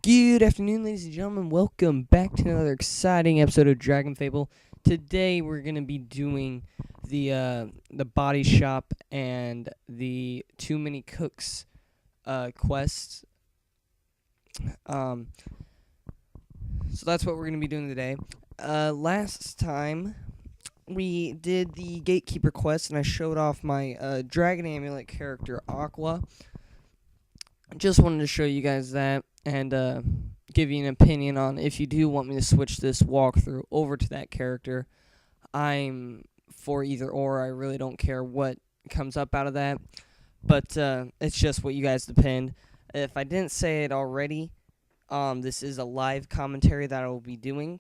Good afternoon, ladies and gentlemen. Welcome back to another exciting episode of Dragon Fable. Today we're gonna be doing the body shop and the too many cooks quests. Um, so that's what we're gonna be doing today. Last time we did the gatekeeper quest, and I showed off my dragon amulet character Aqua. Just wanted to show you guys that and give you an opinion on if you do want me to switch this walkthrough over to that character. I'm for either or. I really don't care what comes up out of that, but it's just what you guys depend. If I didn't say it already, this is a live commentary that I will be doing.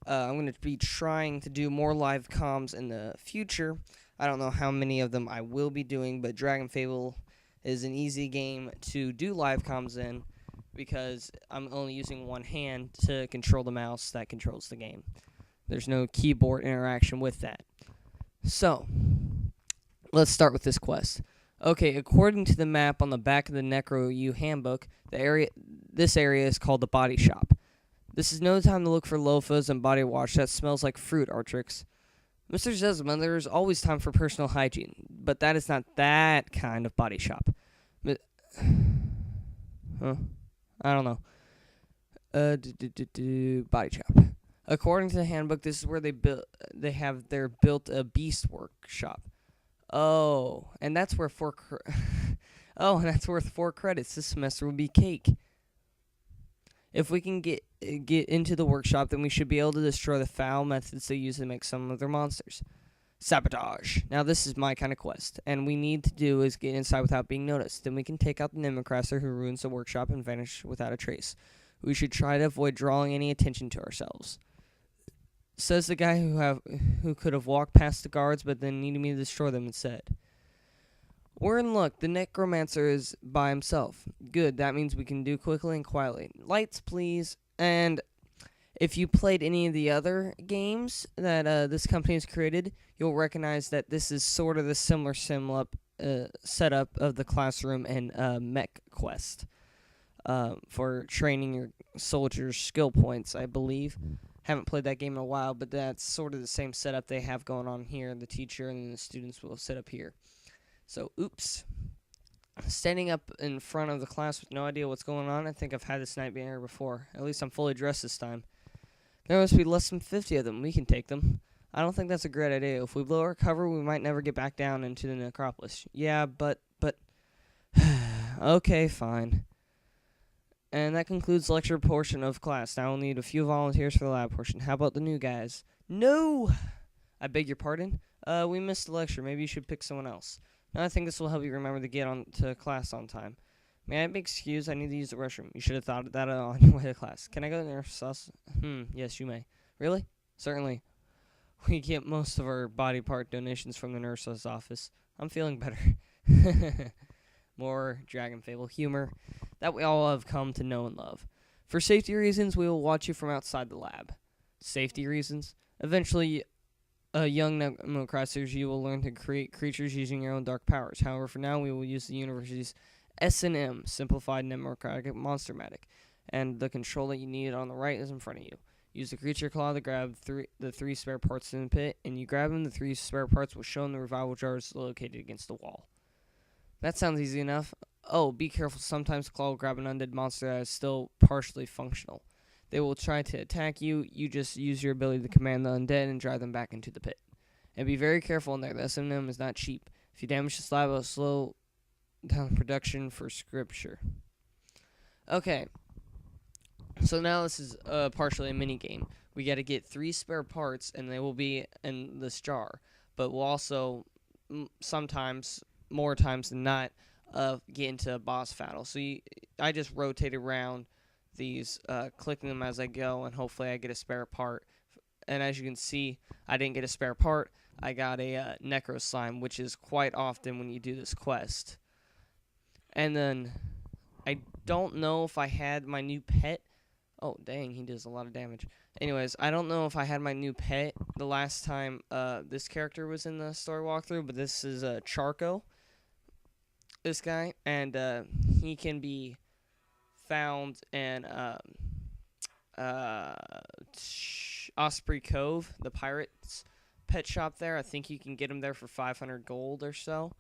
I'm going to be trying to do more live comms in the future. I don't know how many of them I will be doing, but Dragon Fable is an easy game to do live comms in because I'm only using one hand to control the mouse that controls the game. There's no keyboard interaction with that. So, let's start with this quest. Okay, according to the map on the back of the Necro U handbook, this area is called the body shop. This is no time to look for loafahs and body wash that smells like fruit, Artrix. Mr. Zezma, there is always time for personal hygiene, but that is not that kind of body shop. Huh? I don't know. Body shop. According to the handbook, this is where they have their built a beast workshop. Oh, and that's where and that's worth 4 credits. This semester will be cake. If we can get into the workshop, then we should be able to destroy the foul methods they use to make some of their monsters. Sabotage. Now this is my kind of quest, and we need to do is get inside without being noticed. Then we can take out the Nimicrasser who ruins the workshop and vanish without a trace. We should try to avoid drawing any attention to ourselves. Says the guy who could have walked past the guards, but then needed me to destroy them instead. We're in luck. The Necromancer is by himself. Good, that means we can do quickly and quietly. Lights, please. And if you played any of the other games that this company has created, you'll recognize that this is sort of the similar setup of the classroom and mech quest for training your soldiers' skill points, I believe. Haven't played that game in a while, but that's sort of the same setup they have going on here. The teacher and the students will sit up here. So, oops. Standing up in front of the class with no idea what's going on, I think I've had this nightmare before. At least I'm fully dressed this time. There must be less than 50 of them. We can take them. I don't think that's a great idea. If we blow our cover, we might never get back down into the necropolis. Yeah, but... Okay, fine. And that concludes the lecture portion of class. Now we'll need a few volunteers for the lab portion. How about the new guys? No! I beg your pardon? We missed the lecture. Maybe you should pick someone else. Now I think this will help you remember to get on to class on time. May I be excused? I need to use the restroom. You should have thought of that on your way to class. Can I go to nurse sus? Yes, you may. Really? Certainly. We get most of our body part donations from the nurse's office. I'm feeling better. More Dragon Fable humor that we all have come to know and love. For safety reasons, we will watch you from outside the lab. Safety reasons? Eventually, young Necrocrassers, you will learn to create creatures using your own dark powers. However, for now, we will use the university's S&M, Simplified Necrotic Monstermatic, and the controller you need on the right is in front of you. Use the creature claw to grab the 3 spare parts in the pit, and you grab them. The 3 spare parts will show in the revival jars located against the wall. That sounds easy enough. Oh, be careful. Sometimes the claw will grab an undead monster that is still partially functional. They will try to attack you. You just use your ability to command the undead and drive them back into the pit. And be very careful in there. The S&M is not cheap. If you damage the slab, it will slow down production for scripture. Okay. So now this is partially a mini game. We got to get 3 spare parts, and they will be in this jar. But we'll also sometimes, more times than not, get into a boss battle. So I just rotate around these, clicking them as I go, and hopefully I get a spare part. And as you can see, I didn't get a spare part. I got a Necro Slime, which is quite often when you do this quest. And then I don't know if I had my new pet. Oh, dang, he does a lot of damage. Anyways, I don't know if I had my new pet the last time this character was in the story walkthrough, but this is Charco, this guy, and he can be found in Osprey Cove, the pirates pet shop there. I think you can get him there for 500 gold or so.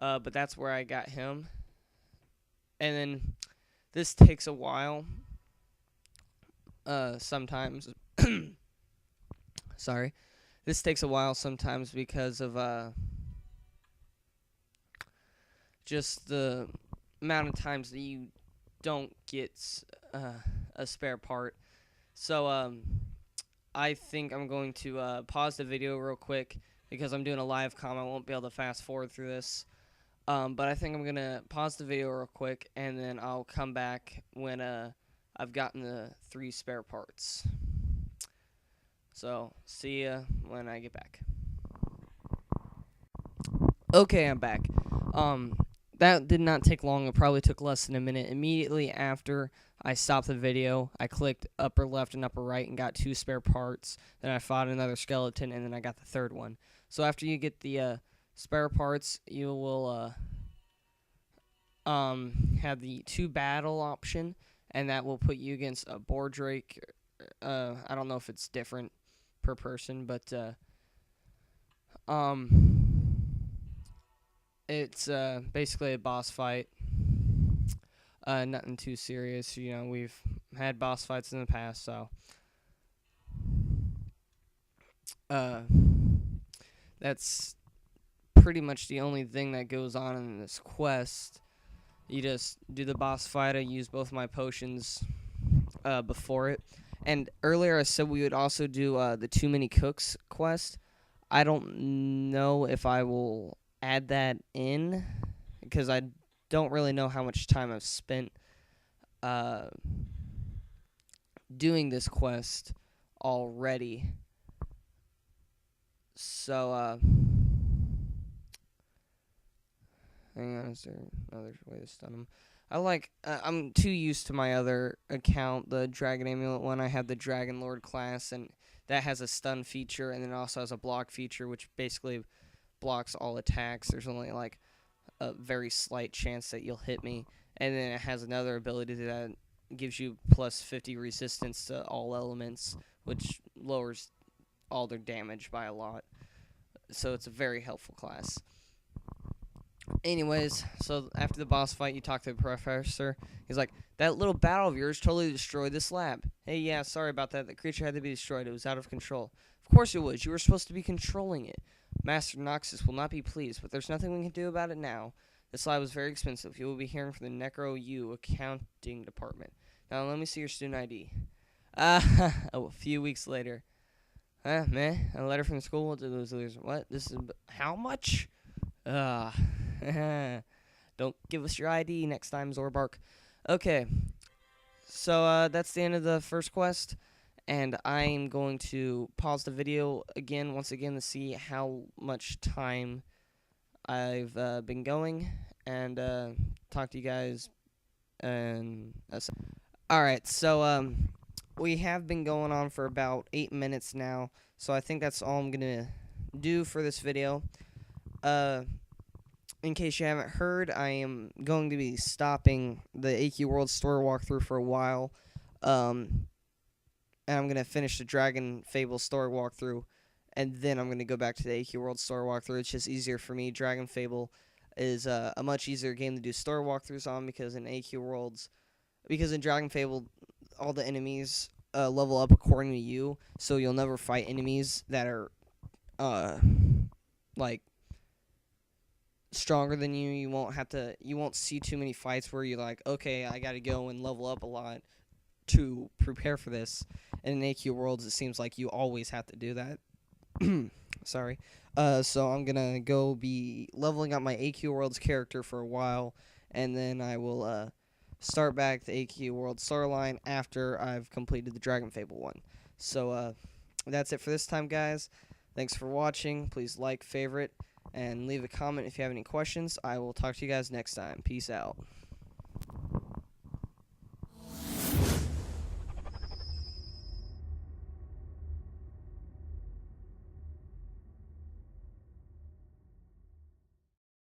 But that's where I got him. And then this takes a while. Sometimes. Sorry. This takes a while sometimes because of just the amount of times that you don't get a spare part. So I think I'm going to pause the video real quick because I'm doing a live comm. I won't be able to fast forward through this. But I think I'm going to pause the video real quick, and then I'll come back when I've gotten the 3 spare parts. So, see ya when I get back. Okay, I'm back. That did not take long. It probably took less than a minute. Immediately after I stopped the video, I clicked upper left and upper right and got 2 spare parts. Then I fought another skeleton, and then I got the 3rd one. So after you get the spare parts, you will have the 2 battle option, and that will put you against a boar drake. I don't know if it's different per person, but it's basically a boss fight. Nothing too serious. You know, we've had boss fights in the past, so that's pretty much the only thing that goes on in this quest. You just do the boss fight. I use both my potions before it. And earlier I said we would also do the Too Many Cooks quest. I don't know if I will add that in because I don't really know how much time I've spent doing this quest already. So, hang on, is there another way to stun him? I'm too used to my other account, the Dragon Amulet one. I have the Dragon Lord class, and that has a stun feature, and then also has a block feature, which basically blocks all attacks. There's only, like, a very slight chance that you'll hit me. And then it has another ability that gives you plus 50 resistance to all elements, which lowers all their damage by a lot. So it's a very helpful class. Anyways, so after the boss fight, you talk to the professor. He's like, that little battle of yours totally destroyed this lab. Hey, yeah, sorry about that. The creature had to be destroyed. It was out of control. Of course it was. You were supposed to be controlling it. Master Noxus will not be pleased, but there's nothing we can do about it now. This lab was very expensive. You will be hearing from the Necro U accounting department. Now, let me see your student ID. A few weeks later. Man, a letter from the school. What? This is how much? Don't give us your ID next time, Zorbark. Okay, so that's the end of the first quest, and I'm going to pause the video once again to see how much time I've been going, and talk to you guys. Alright, so we have been going on for about 8 minutes now, so I think that's all I'm gonna do for this video. In case you haven't heard, I am going to be stopping the AQ World Store walkthrough for a while. And I'm going to finish the Dragon Fable Store walkthrough, and then I'm going to go back to the AQ World Store walkthrough. It's just easier for me. Dragon Fable is a much easier game to do store walkthroughs on because in Dragon Fable, all the enemies level up according to you, so you'll never fight enemies that are, like, stronger than you. You won't see too many fights where you're like, okay, I gotta go and level up a lot to prepare for this. And in AQ Worlds, it seems like you always have to do that. Sorry. So I'm gonna go be leveling up my AQ Worlds character for a while, and then I will start back the AQ World storyline after I've completed the Dragon Fable one. So that's it for this time, guys. Thanks for watching. Please like, favorite, and leave a comment if you have any questions. I will talk to you guys next time. Peace out.